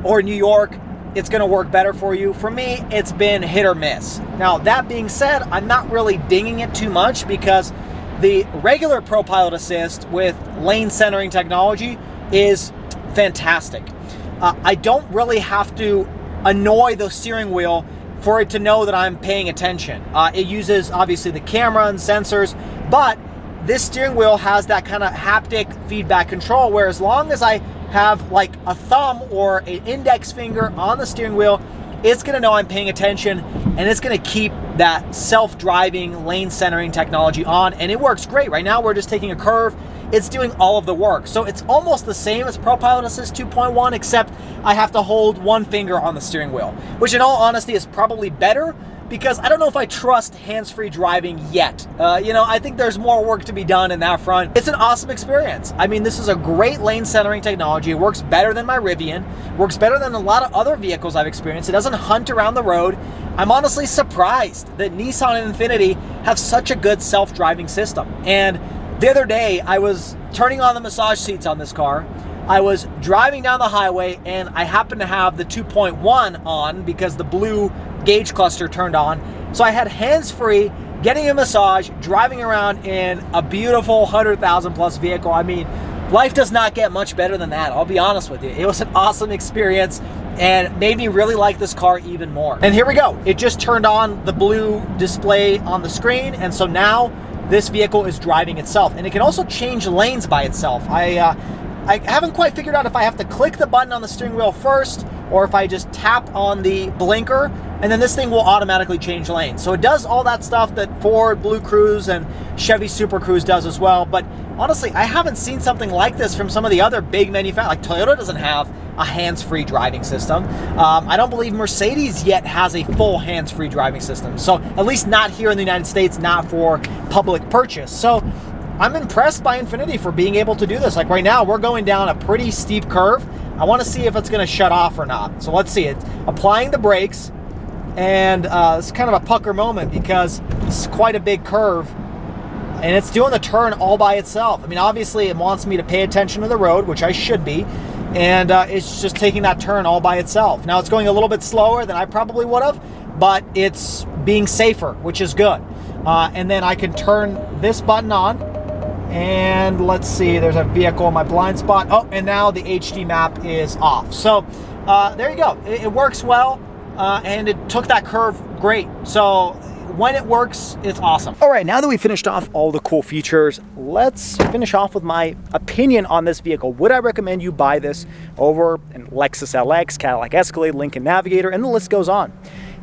or New York, it's gonna work better for you. For me, it's been hit or miss. Now, that being said, I'm not really dinging it too much because the regular ProPILOT Assist with lane centering technology is fantastic. I don't really have to annoy the steering wheel for it to know that I'm paying attention. It uses obviously the camera and sensors, but this steering wheel has that kind of haptic feedback control where as long as I have like a thumb or an index finger on the steering wheel, it's gonna know I'm paying attention and it's gonna keep that self-driving lane centering technology on, and it works great. Right now we're just taking a curve. It's doing all of the work. So it's almost the same as ProPILOT Assist 2.1, except I have to hold one finger on the steering wheel, which in all honesty is probably better because I don't know if I trust hands-free driving yet. I think there's more work to be done in that front. It's an awesome experience. I mean, this is a great lane centering technology. It works better than my Rivian, works better than a lot of other vehicles I've experienced. It doesn't hunt around the road. I'm honestly surprised that Nissan and Infiniti have such a good self-driving system. And the other day, I was turning on the massage seats on this car. I was driving down the highway and I happened to have the 2.1 on because the blue gauge cluster turned on. So I had hands-free, getting a massage, driving around in a beautiful 100,000 plus vehicle. I mean, life does not get much better than that. I'll be honest with you. It was an awesome experience and made me really like this car even more. And here we go. It just turned on the blue display on the screen. And so now this vehicle is driving itself, and it can also change lanes by itself. I haven't quite figured out if I have to click the button on the steering wheel first or if I just tap on the blinker and then this thing will automatically change lanes. So it does all that stuff that Ford Blue Cruise and Chevy Super Cruise does as well. But honestly, I haven't seen something like this from some of the other big manufacturers. Like Toyota doesn't have a hands-free driving system. I don't believe Mercedes yet has a full hands-free driving system. So at least not here in the United States, not for public purchase. So I'm impressed by Infiniti for being able to do this. Like right now, we're going down a pretty steep curve. I want to see if it's going to shut off or not. So let's see it. Applying the brakes, and it's kind of a pucker moment because it's quite a big curve, and it's doing the turn all by itself. I mean, obviously it wants me to pay attention to the road, which I should be, and it's just taking that turn all by itself. Now it's going a little bit slower than I probably would have, but it's being safer, which is good. And then I can turn this button on, and let's see, there's a vehicle in my blind spot. Oh, and now the HD map is off. So there you go. It works well, and it took that curve great. So when it works, it's awesome. All right, now that we finished off all the cool features, let's finish off with my opinion on this vehicle. Would I recommend you buy this over an Lexus LX, Cadillac Escalade, Lincoln Navigator, and the list goes on?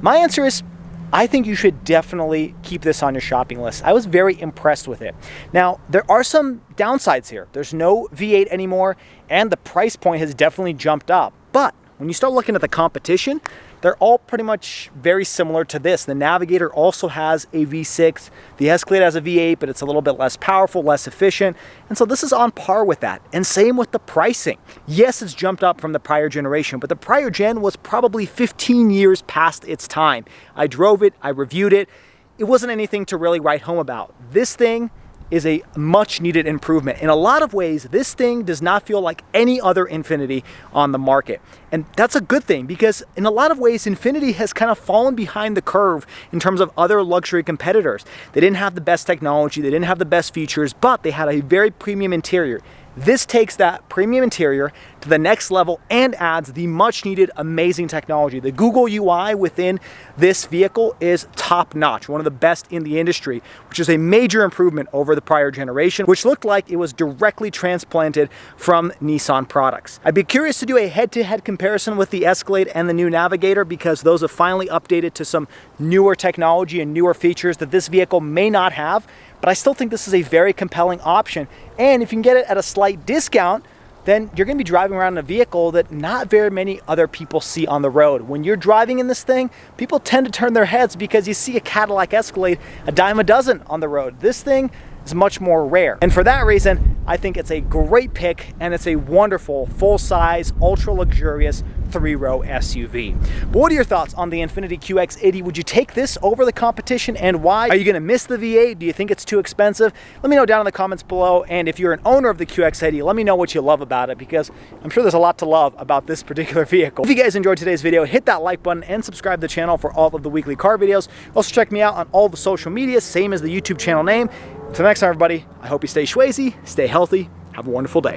My answer is, I think you should definitely keep this on your shopping list. I was very impressed with it. Now, there are some downsides here. There's no V8 anymore, and the price point has definitely jumped up. But when you start looking at the competition, they're all pretty much very similar to this. The Navigator also has a V6. The Escalade has a V8, but it's a little bit less powerful, less efficient. And so this is on par with that. And same with the pricing. Yes, it's jumped up from the prior generation, but the prior gen was probably 15 years past its time. I drove it, I reviewed it. It wasn't anything to really write home about. This thing is a much needed improvement. In a lot of ways, this thing does not feel like any other Infiniti on the market. And that's a good thing because in a lot of ways, Infiniti has kind of fallen behind the curve in terms of other luxury competitors. They didn't have the best technology, they didn't have the best features, but they had a very premium interior, This takes that premium interior to the next level and adds the much needed amazing technology. The Google UI within this vehicle is top notch, one of the best in the industry, which is a major improvement over the prior generation, which looked like it was directly transplanted from Nissan products. I'd be curious to do a head-to-head comparison with the Escalade and the new Navigator because those have finally updated to some newer technology and newer features that this vehicle may not have, but I still think this is a very compelling option. And if you can get it at a slight discount, then you're gonna be driving around in a vehicle that not very many other people see on the road. When you're driving in this thing, people tend to turn their heads because you see a Cadillac Escalade a dime a dozen on the road. This thing is much more rare. And for that reason, I think it's a great pick and it's a wonderful, full-size, ultra-luxurious 3-row SUV. But what are your thoughts on the Infiniti QX80? Would you take this over the competition and why? Are you gonna miss the V8? Do you think it's too expensive? Let me know down in the comments below. And if you're an owner of the QX80, let me know what you love about it because I'm sure there's a lot to love about this particular vehicle. If you guys enjoyed today's video, hit that like button and subscribe to the channel for all of the weekly car videos. Also check me out on all the social media, same as the YouTube channel name. Until next time, everybody, I hope you stay schwazy, stay healthy, have a wonderful day.